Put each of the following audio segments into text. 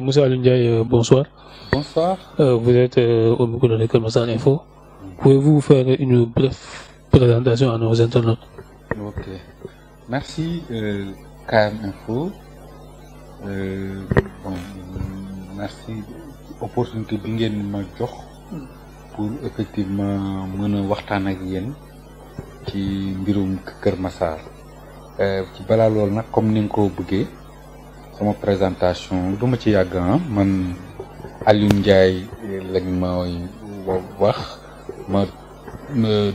Monsieur Alioune Ndiaye, bonsoir. Bonsoir. Vous êtes au micro de l'école Massar Info. Pouvez-vous faire une brève présentation à nos internautes? Ok. Merci, KM Info. Bon, merci opportunité bi ngeen ma jox pour effectivement mën a waxtaan ak yéen ci mbirum Kër Massar. Ci balaa loolu nag comme ni nga ko bëggee sama présentation du ma ci yàgg man Alioune Ndiaye lañ ma wax ma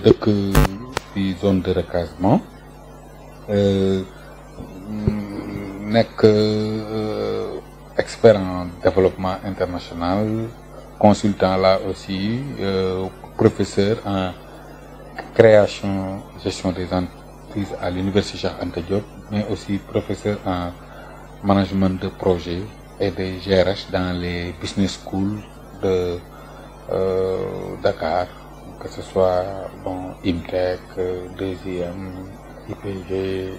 dëkk ci zone de recasement nekk expert en développement international, consultant là aussi, professeur en création gestion des entreprises à l'université Cheikh Anta Diop, mais aussi professeur en management de projet et de GRH dans les business schools de Dakar, que ce soit bon IMTEC, 2e, IPG,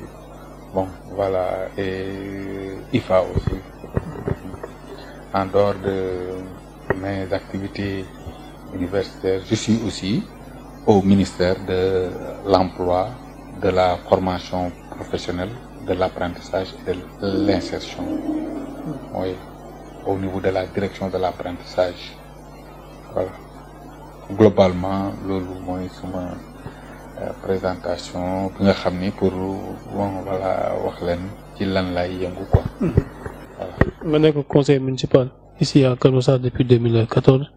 bon voilà, et IFA aussi. En dehors de mes activités universitaires, je suis aussi au ministère de l'Emploi, de la formation professionnelle, de l'apprentissage et de l'insertion. Oui, au niveau de la direction de l'apprentissage. Voilà. Globalement, loolu mooy sama présentation bi nga xam ni pour bon voilà wax leen ci lan lay yëngu quoi. Voilà. Nga nekk conseil municipal ici à Kër Massar depuis 2014.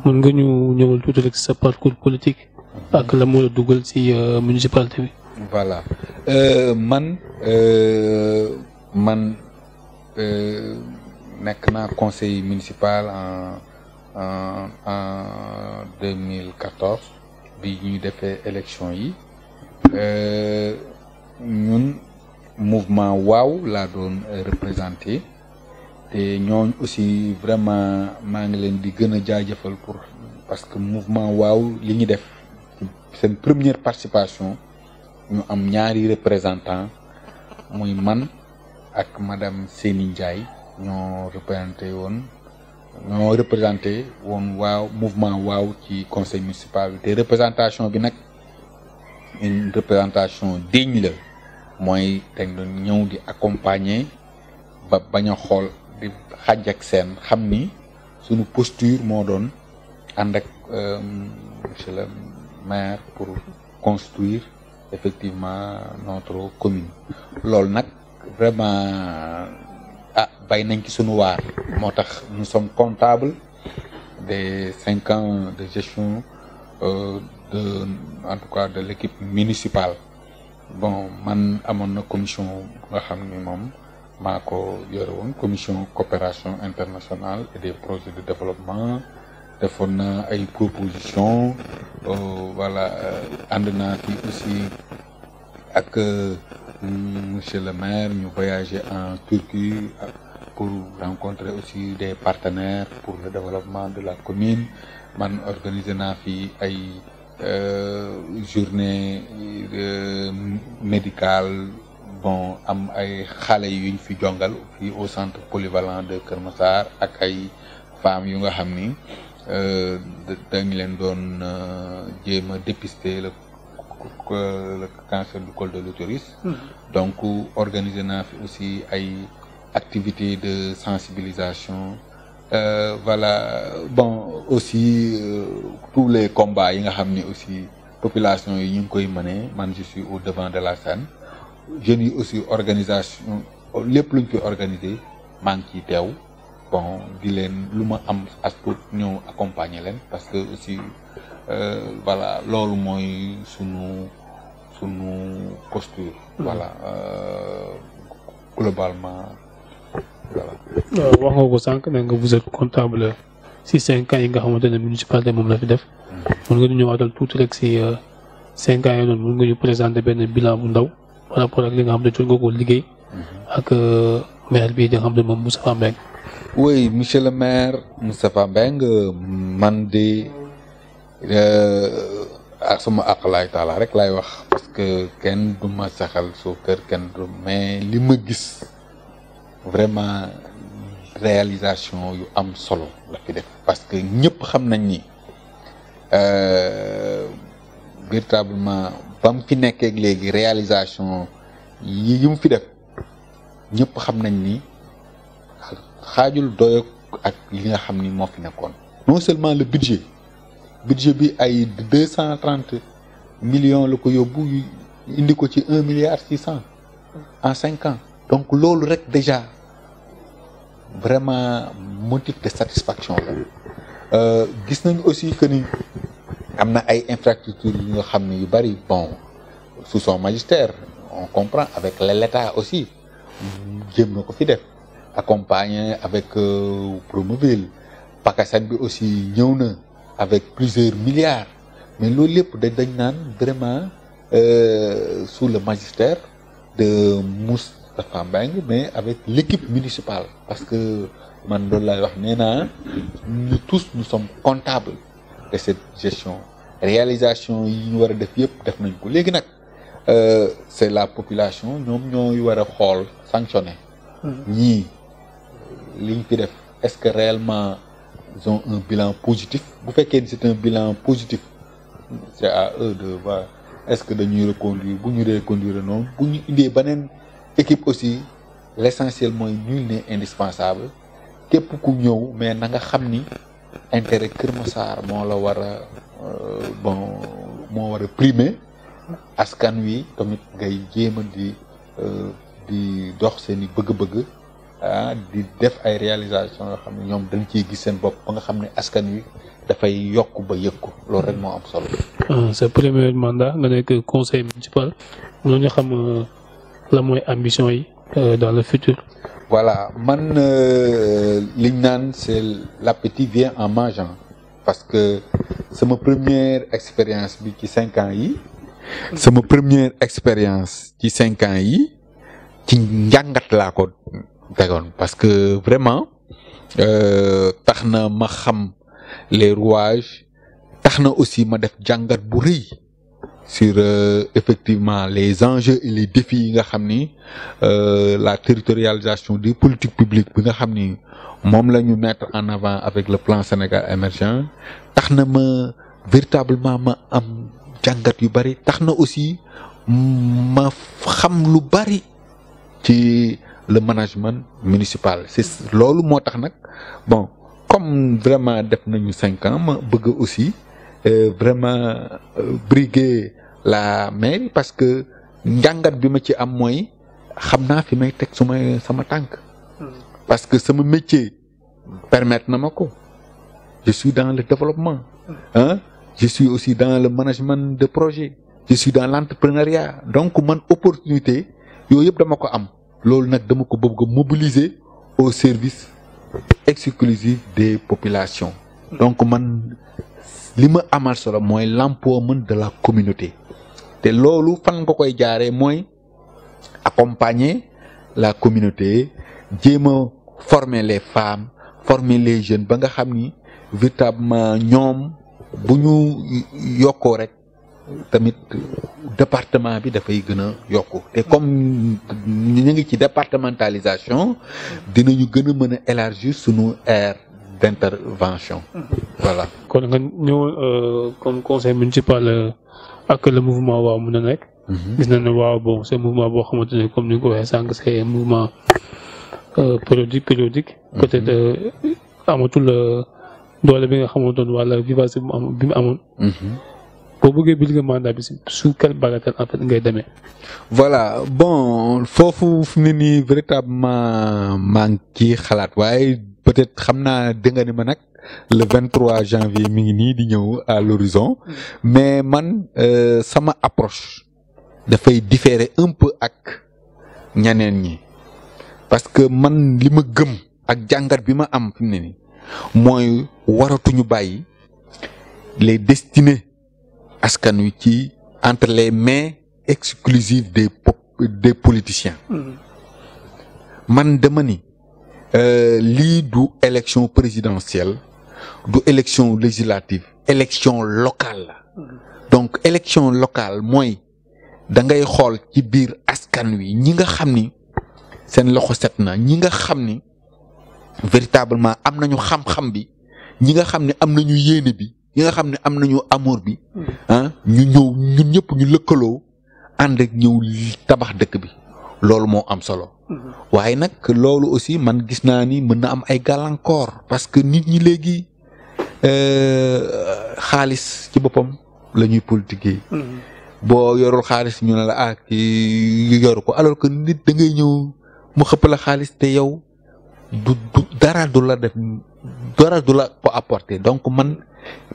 mën nga ñu ñëwal tuuti rek sa parcours politique. ak la moo la dugal ci municipalité bi. Voilà. Man nekk naa conseil municipal en 2014 bi ñuy defee élection yi ñun mouvement waaw laa doon représenté te ñooñ aussi vraiment maa ngi leen di gën a jaajëfal pour parce que mouvement waaw li ñu def seen première participation ñu am ñaari représentant muy man ak madame Séni Ndiaye ñoo représenté woon waaw mouvement waaw ci conseil municipal te représentation bi nag une représentation digne la mooy dañ doon ñëw di accompagner ba bañ a xool di xàjj ak seen xam ni suñu posture moo doon ànd ak monsieur le maire pour construire effectivement notre commune. Loolu nag vraiment bay nañ ci sunu waar moo tax nous sommes comptables des 5 ans de gestion en tout cas de l'équipe municipale. Bon man amoon na commission nga xam ni moom maa ko yore woon commission coopération internationale et des projets de développement. defoon na ay propositions voilà ànd naa fi aussi ak monsieur le maire ñu voyager en Turquie pour rencontrer aussi des partenaires pour le développement de la commune man organiser naa fi ay journée médicale bon am ay xale yuñ fi jongal fii au centre polyvalent de Kër Massar ak ay femmes yu nga xam ni dañ leen doon jéem a dépister le cancer du col de l'utérus. Donc organiser naa fi aussi ay activités de sensibilisation voilà bon aussi tous les combats yi nga xam ni aussi population yi ñu ngi koy mener man je suis au devant de la scène jeunes yi aussi organisation lépp luñ fi organiser maa ngi ciy teew. Bon di leen lu ma am as tuut ñëw accompagner leen parce que aussi voilà loolu mooy sunu posture. Voilà globalement voilà. wax nga ko sànq ne nga vous êtes comptable si 5 ans yi nga xamante ne municipalité moom la fi def. mën nga ñu ñëwaatal tuuti rek si 5 ans yi noonu mën nga ñu présenter benn bilan bu ndaw par rapport ak li nga xam ne jot nga ko liggéey. ak maire bii di nga xam ne moom Moustapha Mbengue. Oui, monsieur le maire Moustapha Mbengue man de sama aqlaay taala rek laay wax parce que kenn du ma saxal suukar kenn du mais li ma gis vraiment réalisation yu am solo la fi def parce que ñëpp xam nañ ni véritablement ba mu fi nekkee léegi réalisation yi mu fi def ñëpp xam nañ ni xaajul doyo ak li nga xam ni moo fi nekkoon. non seulement le budget bi ay 230 millions la ko yóbbu indi ko ci 1,6 milliard en 5 ans donc loolu rek déjà vraiment motif de satisfaction la gis nañu aussi que ni am na ay infrastructures yu nga xam ne yu bari bon sous son magistère on comprend avec l'État aussi jéem na ko fi def accompagné avec Promoville Pakassane bi aussi ñëw na avec plusieurs milliards mais loolu lépp dañ naan vraiment sous le magistère de Moustapha Mbengue mais avec l'équipe municipale parce que man loolu laay wax nee naa nous tous nous sommes comptables de cette gestion réalisation yi ñu war a def yëpp def nañ ko léegi nag c'est la population ñoom ñooy war a xool sanctionner ñii liñ fi def est-ce que réellement ils ont un bilan positif bu fekkee ni c'est un bilan positif c'est à eux de voir est-ce que dañuy reconduire bu ñu reconduire noonu bu ñu indee beneen équipe aussi l'essentiel mooy nul n'est indispensable képp ku ñëw mais na nga xam ni intérêt Kër Massar moo la war a bon moo war a primer askan wi tamit ngay jéem a di dox seen i bëgg-bëgg di def ay réalisation yoo xam ne ñoom dañ ciy gis seen bopp ba nga xam ne askan wi dafay yokk ba yëg ko loolu rek moo am solo. sa premier mandat nga nekk conseil municipal mën nga xam la mooy ambition yi dans le futur. voilà man liñ naan c'est l'appétit vient en mangeant parce que sama première expérience bi ci 5 ans yi. sama première expérience ci 5 ans yi ci njàngat laa ko tegoon parce que vraiment tax na ma xam les rouages tax na aussi ma def jàngat bu rëy sur effectivement les enjeux et les défis yi nga xam ni la territorialisation des politiques publiques bi nga xam ni moom la ñu mettre en avant avec le plan Sénégal émergent tax na ma véritablement ma am jàngat yu bari tax na aussi ma xam lu bari ci le management municipal c'est loolu moo tax nag bon comme vraiment def nañu 5 ans ma bëgg aussi vraiment briguer la mairie parce que njàngat bi ma ci am mooy xam naa fi may teg sama tànk parce que sama métier permettre na ma ko je suis dans le développement je suis aussi dans le management de projet je suis dans l'entrepreneuriat donc man opportunité yooyu yëpp dama ko am loolu nag dama ko bëgg a mobiliser au service exclusif des populations donc man li ma amal solo mooy l'empowerment de la communauté te loolu fan nga koy jaaree mooy accompagner la communauté jéem a former les femmes former les jeunes ba nga xam ni véritablement ñoom bu ñu yokkoo rek tamit département bi dafay gën a yokku te comme ñu ngi ci départementalisation dinañu gën a mën a élargir sunu aire d'intervention. voilà. kon nga ñëw comme conseil municipal ak le mouvement waaw mën na nekk. gis nañ ne waaw bon c'est mouvement boo xamante ne comme ni nga ko waxee sànq c'est un mouvement périodique. peut-être amatul doole bi nga xamante ne wala vivacité bi mu amoon. boo bëggee bi nga mandat bi sous quelle bagatelle en fait ngay demee. voilà bon foofu fi mu ne nii véritablement maa ngi ciy xalaat waaye peut-être xam naa dégg nga ni ma nag le 23 janvier mi ngi nii di ñëw à l'horizon mais man sama approche dafay différer un peu ak ñaneen ñi parce que man li ma gëm ak jàngat bi ma am fi mu ne nii mooy waratuñu bàyyi les destinées askan wi ci entre les mains exclusives des politiciens. man dama ni lii du élection présidentielle du élection législative élection locale la donc élection locale mooy da ngay xool ci biir askan wi ñi nga xam ni seen loxo set na ñi nga xam ni véritablement am nañu xam-xam bi ñi nga xam ne am nañu yéene bi ñi nga xam ne am nañu amour bi ñu ñëw ñun ñëpp ñu lëkkaloo ànd ak ñëw tabax dëkk bi loolu moo am solo waaye nag loolu aussi man gis naa ni mën na am ay gàllankoor parce que nit ñi léegi xaalis ci boppam la ñuy politiquer boo yorul xaalis ñu ne la kii yoru ko alors que nit da ngay ñëw mu xëpp la xaalis te yow du dara du la def dara du la ko apporter donc man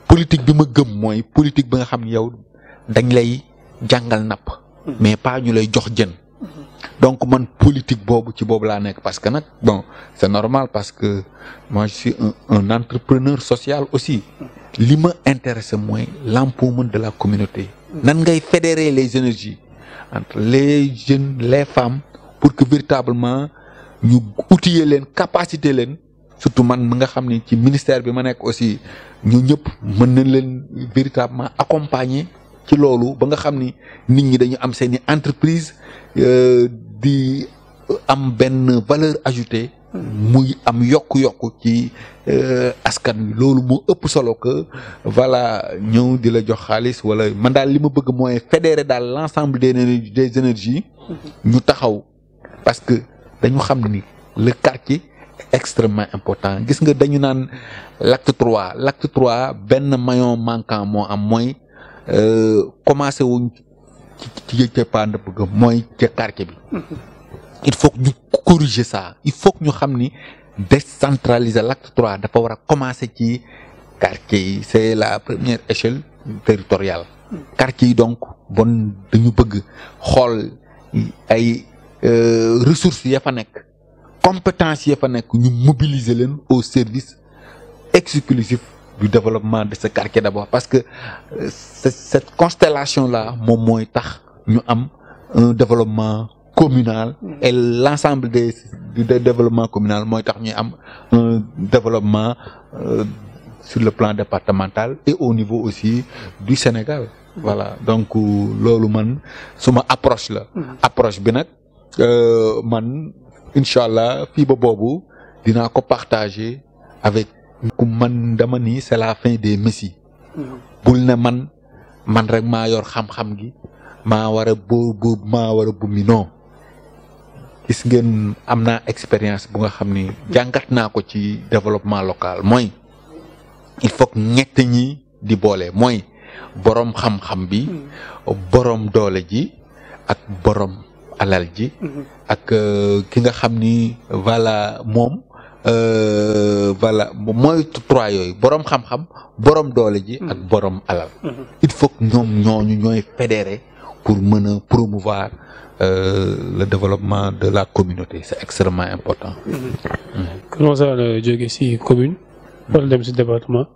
politique bi ma gëm mooy politique bi nga xam ne yow dañ lay jàngal napp mais pas ñu lay jox jën donc man politique boobu ci boobu laa nekk parce que nag bon c'est normal parce que moi je suis un entrepreneur social aussi li ma intéressé mooy l'empowerment de la communauté nan ngay fédérer les énergies entre les jeunes les femmes pour que véritablement ñu outiller leen capacité leen surtout man mi nga xam ni ci ministère bi ma nekk aussi ñu ñëpp mën nañ leen véritablement accompagner ci loolu ba nga xam ni nit ñi dañu am seeni entreprise di am benn valeur ajoutée muy am yokku-yokku ci askan wi loolu moo ëpp solo que voilà ñëw di la jox xaalis wala man daal li ma bëgg mooy fédérer daal l'ensemble des énergies ñu taxaw parce que dañu xam ni le quartier est extrêmement important gis nga dañu naan l'acte 3 benn maillon manquant moo am mooy commencé wuñ ci pand bëgg mooy ci quartier bi il faut que ñu corriger ça il faut que ñu xam ni décentraliser l'acte 3 dafa war a commencer ci quartier yi c'est la première échelle territoriale quartier yi donc bon dañu bëgg xool ay ressources ya fa nekk compétences ya fa nekk ñu mobiliser leen au service exclusif du développement de ce quartier d'abord parce que cette constellation là moom mooy tax ñu am un développement communal et l'ensemble du développement communal mooy tax ñuy am un développement sur le plan départemental et au niveau aussi du Sénégal voilà donc loolu man suma approche la approche bi nag man inchallah fii ba boobu dinaa ko partager avec ku man dama ni c'est la fin des messies bul ne man rek maa yor xam-xam gi maa war a bumi non gis ngeen am naa expérience bu nga xam ni jàngat naa ko ci développement local mooy il faut que ñett ñi di boole mooy boroom xam-xam bi boroom doole ji ak boroom alal ji ak ki nga xam ni voilà moom voilà mooy trois yooyu boroom xam-xam boroom doole ji ak boroom alal il faut que ñooñu ñooy fédérer pour mën a promouvoir le développement de la communauté c'est extrêmement important. Comment ça la jóge ci commune wala dem ci département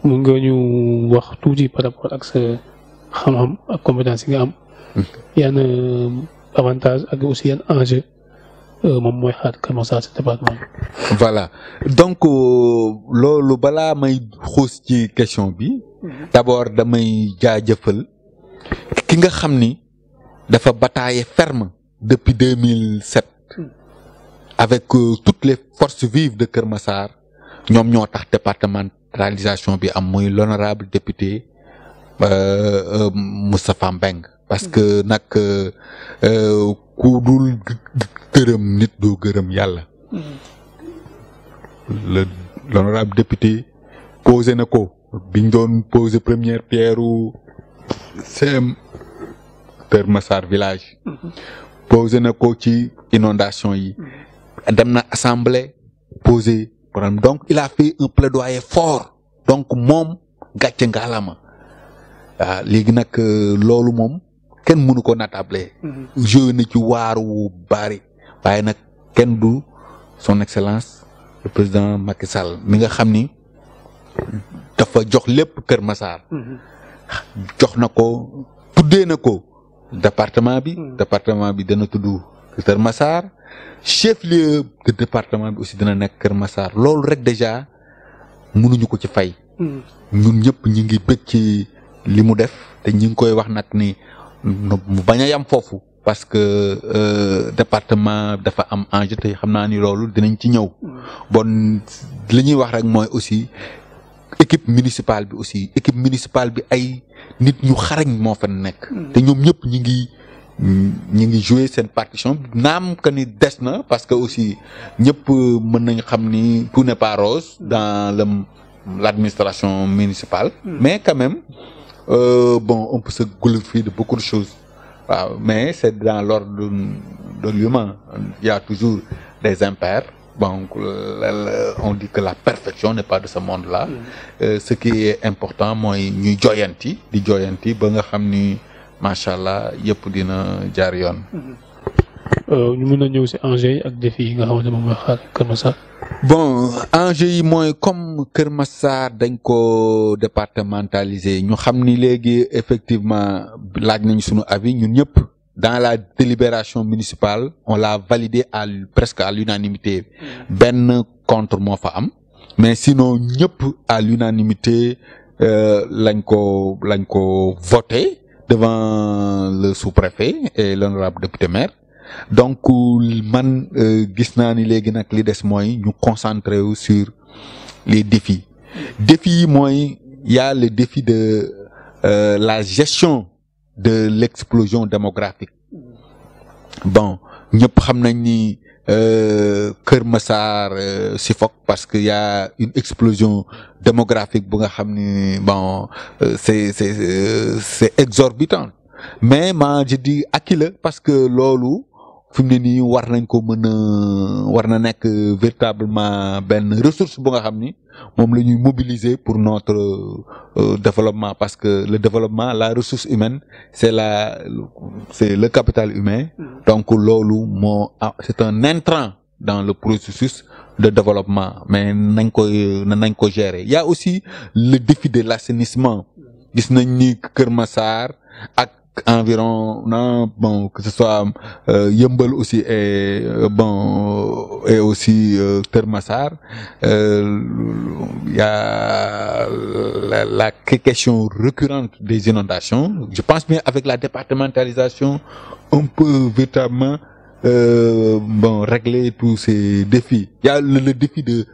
mu nga ñu wax tuuti par rapport ak sa xam-xam ak compétence yi nga am yan avantage ak aussi yan enjeu moom mooy xaar Kër Massar ci département bi. Voilà donc loolu balaa may xuus ci question bi d'abord damay jaajëfal ki nga xam ni dafa batailler ferme depuis 2007 avec toutes les forces vives de Kër Massar ñoom ñoo tax départementalisation bi am muy l'honorable député Moustapha Mbeng parce que nag ku dul gërëm nit doo gërëm yàlla l'honorable député posé na ko biñ doon posé première pierre u CM Kër Massar village posé na ko ci inondation yi dem na assemblée posé problème donc il a fait un plaidoyer fort donc moom gàcce ngaalama waaw léegi nag loolu moom kenn mënu ko natable joué na ci waaru bari waaye nag kenn du son excellence le président Macky Sall mi nga xam ni dafa jox lépp Kër Massar jox na ko tuddee na ko département bi dana tudd Kër Massar chef-lieu de département bi aussi dina nekk Kër Massar loolu rek déjà mënuñu ko ci fay ñun ñëpp ñi ngi bëgg ci li mu def te ñi ngi koy wax nag ni mu bañ a yam foofu parce que département dafa am enjeu te xam naa ni loolu dinañ ci ñëw. Bon li ñuy wax rek mooy aussi équipe municipale bi aussi équipe municipale bi ay nit ñu xarañ moo fa nekk. te ñoom ñëpp ñi ngi jouer seen partition naam que ni des na parce que aussi ñëpp mën nañ xam ni tout n'est pas rose dans l'administration municipale. Mais quand même bon on peut se glorifier de beaucoup de choses. Waaw mais c'est dans l'ordre de l'humain. Il y a toujours des impairs. Bon, on dit que la perfection n'est pas de ce monde-là. Ce qui est important mooy ñuy joyanti di joyanti ba nga xam ni macha allah yëpp dina jaar yoon. ñu mën a ñëw ci enjeux yi ak défis yi nga xamante ne moom mooy xaar Kër Massar. Bon enjeux yi mooy comme Kër Massar dañ ko départementaliser ñu xam ni léegi effectivement laaj nañu sunu avis ñun ñëpp. Dans la délibération municipale on l'a validé presque à l'unanimité. benn contre moo fa am. mais sinon ñëpp à l'unanimité lañ ko voté devant le sous-préfet et l'honorable député maire. Donc man gis naa ni léegi nag li des mooy ñu concentrer wu sur les défis. Défis yi mooy y a le défi de la gestion de l'explosion démographique. Bon ñëpp xam nañ ni Kër Massar suffoque parce que y a une explosion démographique bu nga xam ni bon c'est exorbitant. Mais je dis acquis la parce que loolu fi mu ne nii war na nekk véritablement benn ressource bu nga xam ni moom la ñuy mobiliser pour notre développement parce que le développement la ressource humaine c'est le capital humain. Donc loolu c'est un intrant dans le processus de développement mais nañ ko gérer. Il y a aussi le défi de l'assainissement. Gis nañ ni Kër Massar ak environ bon que ce soit Yeumbeul aussi et aussi Kër Massar il y a la question récurrente des inondations. Je pense bien avec la départementalisation on peut véritablement régler tous ces défis. Il y a le défi de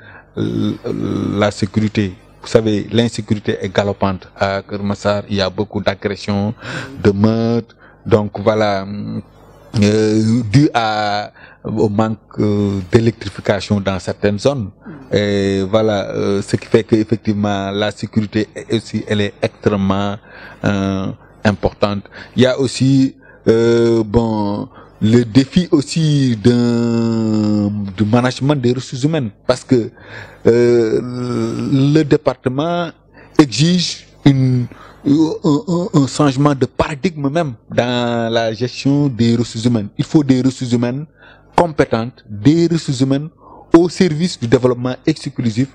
la sécurité. Vous savez, l'insécurité est galopante à Kër Massar. Il y a beaucoup d'agressions, de meurtres. Donc voilà, dû au manque d'électrification dans certaines zones. Et voilà, ce qui fait que effectivement la sécurité aussi, elle est extrêmement importante. Il y a aussi le défi aussi du management des ressources humaines parce que le département exige un changement de paradigme même dans la gestion des ressources humaines. Il faut des ressources humaines compétentes, des ressources humaines au service du développement exclusif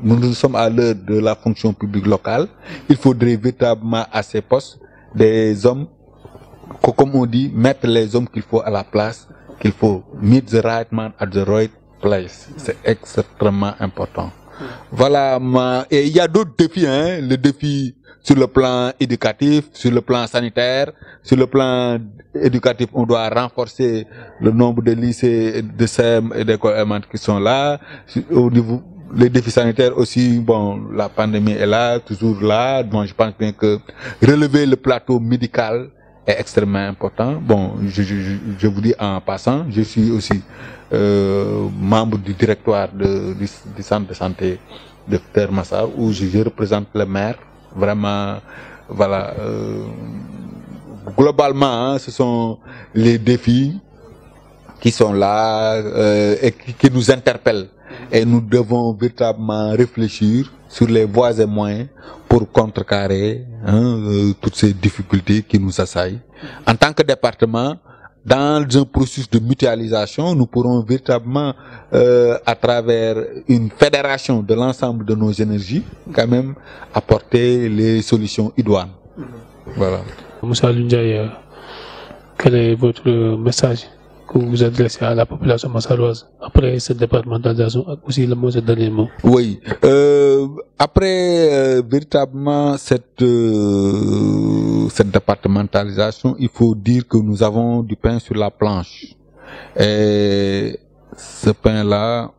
nous sommes à l'heure de la fonction publique locale. Il faudrait véritablement à ces postes des hommes comme on dit, mettre les hommes qu'il faut à la place qu'il faut. Meet the right man at the right place. C'est extrêmement important. Voilà, et il y a d'autres défis, hein. Le défi sur le plan éducatif, sur le plan sanitaire. Sur le plan éducatif, on doit renforcer le nombre de lycées, de CEM et d'écoles élémentaires qui sont là. Au niveau les défis sanitaires aussi, la pandémie est là, toujours là. Je pense bien que relever le plateau médical est extrêmement important. Je vous dis en passant, je suis aussi membre du directoire du centre de santé de Kër Massar où je représente le maire. Vraiment, voilà. Globalement, ce sont les défis qui sont là et qui nous interpellent. Et nous devons véritablement réfléchir sur les voies et moyens pour contrecarrer toutes ces difficultés qui nous assaillent. En tant que département, dans un processus de mutualisation, nous pourrons véritablement, à travers une fédération de l'ensemble de nos énergies, quand même apporter les solutions idoines. Voilà. Moussa Ndiaye, quel est votre message que vous adressez à la population massaroise après cette départementalisation et aussi le mot, ce dernier mot? Oui, après véritablement cette départementalisation, il faut dire que nous avons du pain sur la planche. Et ce pain-là,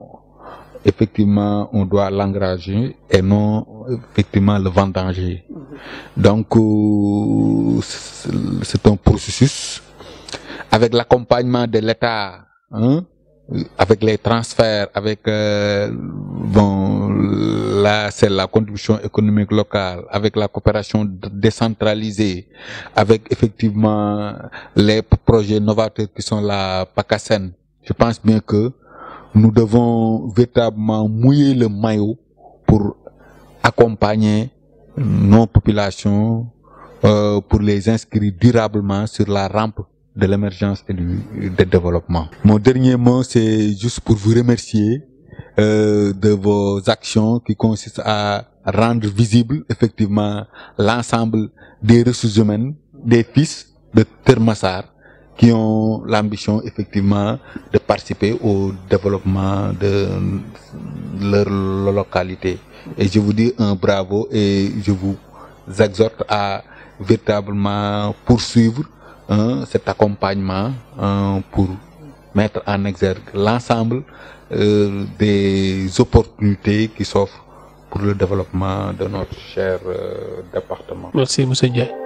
effectivement, on doit l'engranger et non effectivement le vendanger. Donc, c'est un processus avec l'accompagnement de l'État, hein, avec les transferts, avec là c'est la contribution économique locale, avec la coopération décentralisée, avec effectivement les projets novateurs qui sont la PACASEN. Je pense bien que nous devons véritablement mouiller le maillot pour accompagner nos populations, pour les inscrire durablement sur la rampe de l'émergence et du développement. Mon dernier mot, c'est juste pour vous remercier de vos actions qui consistent à rendre visible effectivement l'ensemble des ressources humaines, des fils de Termassar, qui ont l'ambition effectivement de participer au développement de leur localité. Et je vous dis un bravo et je vous exhorte à véritablement poursuivre cet accompagnement pour mettre en exergue l'ensemble des opportunités qui s'offrent pour le développement de notre cher département. Merci, M. Ndiaye.